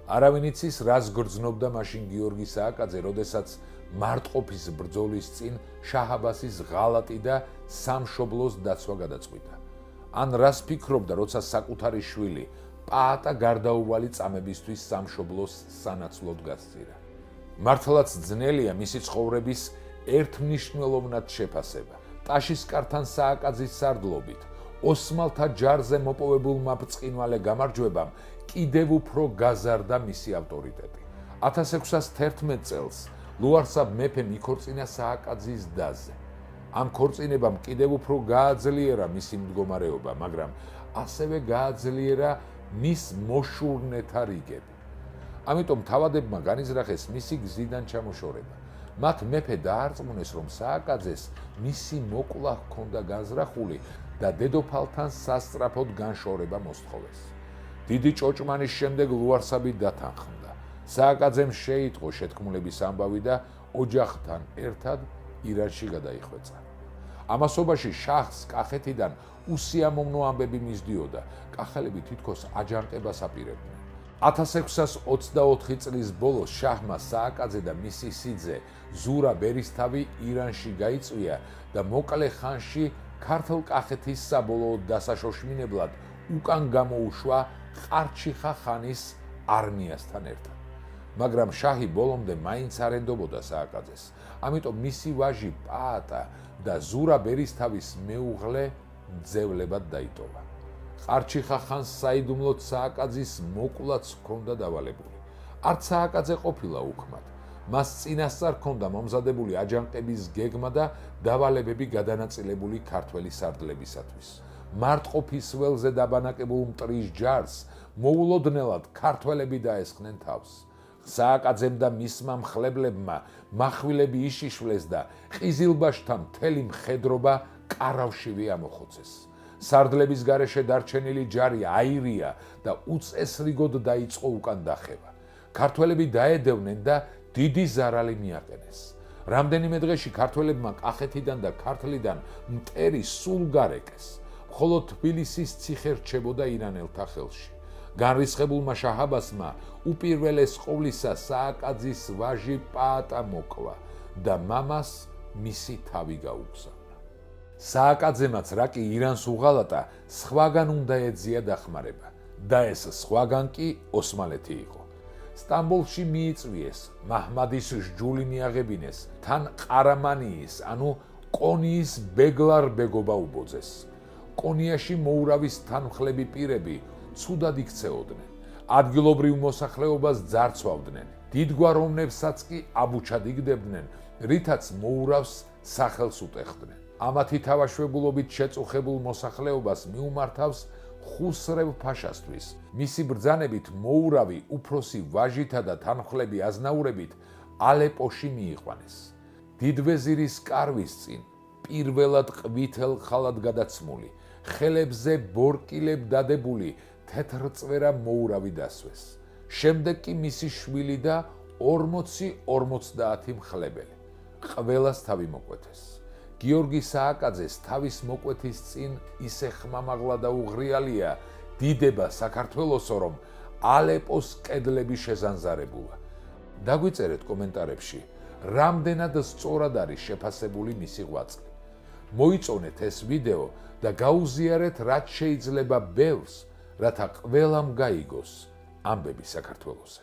არავინ იცის, რას გრძნობდა მაშინ გიორგი სააკაძე, როდესაც მარტყოფის ბრძოლის წინ შაჰ-აბასის ღალატი და სამშობლოს დაცვა გადაწყვიტა. ან რას ფიქრობდა, როცა საკუთარი შვილი პაატა გარდაუვალი წამებისთვის სამშობლოს სანაცვლოდ გასცირა. მართლაც ძნელია მისი ცხოვრების ერთმნიშვნელოვნად შეფასება. ტაშისკართან სააკაძის სარდლობით ოსმალთა ჯარზე მოპოვებულმა ბრწყინვალე გამარჯვებამ კიდევ უფრო გაზარდა მისი ავტორიტეტი. 1611 წელს ლუარსაბ მეფემ იქორწინა სააკაძის დაზე. ამ ქორწინებამ კიდევ უფრო გააძლიერა მისი მდგომარეობა, მაგრამ ასევე გააძლიერა მის მოშურნეთა რიგები. ამიტომ თავადებმა განიზრახეს მისი გზიდან ჩამოშორება. მათ მეფე დაარწმუნეს, რომ სააკაძეს მისი მოკლა ჰქონდა განზრახული და დედოფალთან სასწრაფოდ განშორება მოსთხოვეს. დიდი ჭოჭმანის შემდეგ ლუარსაბი დათანხმდა. სააკაძემ შეიტყო შეთქმულების ამბავი და ოჯახთან ერთად ირანში გადაიხვეწა. ამასობაში შაჰს კახეთიდან უსიამოვნო ამბები მისდიოდა. კახელები თითქოს აჯანყებას აპირებდნენ. 1624 წლის ბოლოს შაჰმა სააკაძე და მისი სიძე ზურა ბერისთავი ირანში გაიწვია და მოკლე ხანში ქართლ-კახეთის საბოლოო დასაშოშმინებლად უკან გამოუშვა ყარჩიხა ხანის არმიასთან ერთად. მაგრამ შაჰი ბოლომდე მაინც არ ენდობოდა სააკაძეს. ამიტომ მისი ვაჟი პაატა და ზურა ბერისთავის მეუღლე მძევლებად დაიტოვა. ყარჩიხა ხანს საიდუმლოდ სააკაძის მოკვლაც ჰქონდა დავალებული. არც სააკაძე ყოფილა უქმად. მას წინასწარ ჰქონდა მომზადებული აჯანყების გეგმა და დავალებები გადანაწილებული ქართველი სარდლებისათვის. მარტყოფის ველზე დაბანაკებულ მტრის ჯარს მოულოდნელად ქართველები დაესხნენ თავს. სააკაძემ და მისმა მხლებლებმა מחვილები იშიშვლეს და ყიზილბაშთა მთელი მხედრობა კარავშივი ამოხოცეს. სარდლების გარეშე დარჩენილი ჯარი აირია და უწესრიგოდ დაიწყო უკან დახევა. ქართველები დაედევნენ და დიდი ზარალი მიაყენეს. რამდენიმე დღეში ქართველებმა კახეთიდან და ქართლიდან მტერი სულ გარეკეს. მხოლოდ თბილისის ციხე რჩებოდა ირანელთა ხელში. განრისხებულმა შაჰ-აბასმა უპირველეს ყოვლისა სააკაძის ვაჟი პაატა მოკლა და მამას მისი თავი გაუგზავნა. სააკაძემაც რა კი ირანს უღალატა, სხვაგან უნდა ეძია დახმარება და ეს სხვაგან კი ოსმალეთი იყო. სტამბოლში მიიწვიეს, მაჰმადის სჯული მიაღებინეს, თან ყარამანიის, ანუ ყონიის ბეგლარ ბეგობა უბოძეს. ყონიაში მოურავის თანმხლები პირები ცუდად იქცეოდნენ. ადგილობრივ მოსახლეობას ძარცვავდნენ. დიდგვაროვნებსაც კი აბუჩად იგდებდნენ, რითაც მოურავს სახელს უტეხდნენ. ამათი თავაშვებულობით შეწუხებულ მოსახლეობას მიუმართავს ხუსრევ ფაშასთვის. მისი ბრძანებით მოურავი უფროსი ვაჟითა და თანმხლები აზნაურებით ალეპოში მიიყვანეს. დიდვეზირის კარვის წინ პირველად ყვითელ ხალად გადაცმული, ხელებზე ბორკილებ დადებული თეთრწვერა მოურავი დასვეს. შემდეგ კი მისი შვილი და 40-50 მხლებელი. ყველას თავი მოკვეთეს. გიორგი სააკაძეს თავის მოკვეთის წინ ისე ხმამაღლა და უღრიალია დიდება საქართველოსო, რომ ალეპოს კედლები შეზანზარებულა. დაგვიწერეთ კომენტარებში, რამდენად სწორად არის შეფასებული მისი ღვაწლი. მოიწონეთ ეს ვიდეო და გაუზიარეთ, რაც შეიძლება ბევრს, რათა ყველამ გაიგოს ამბები საქართველოსზე.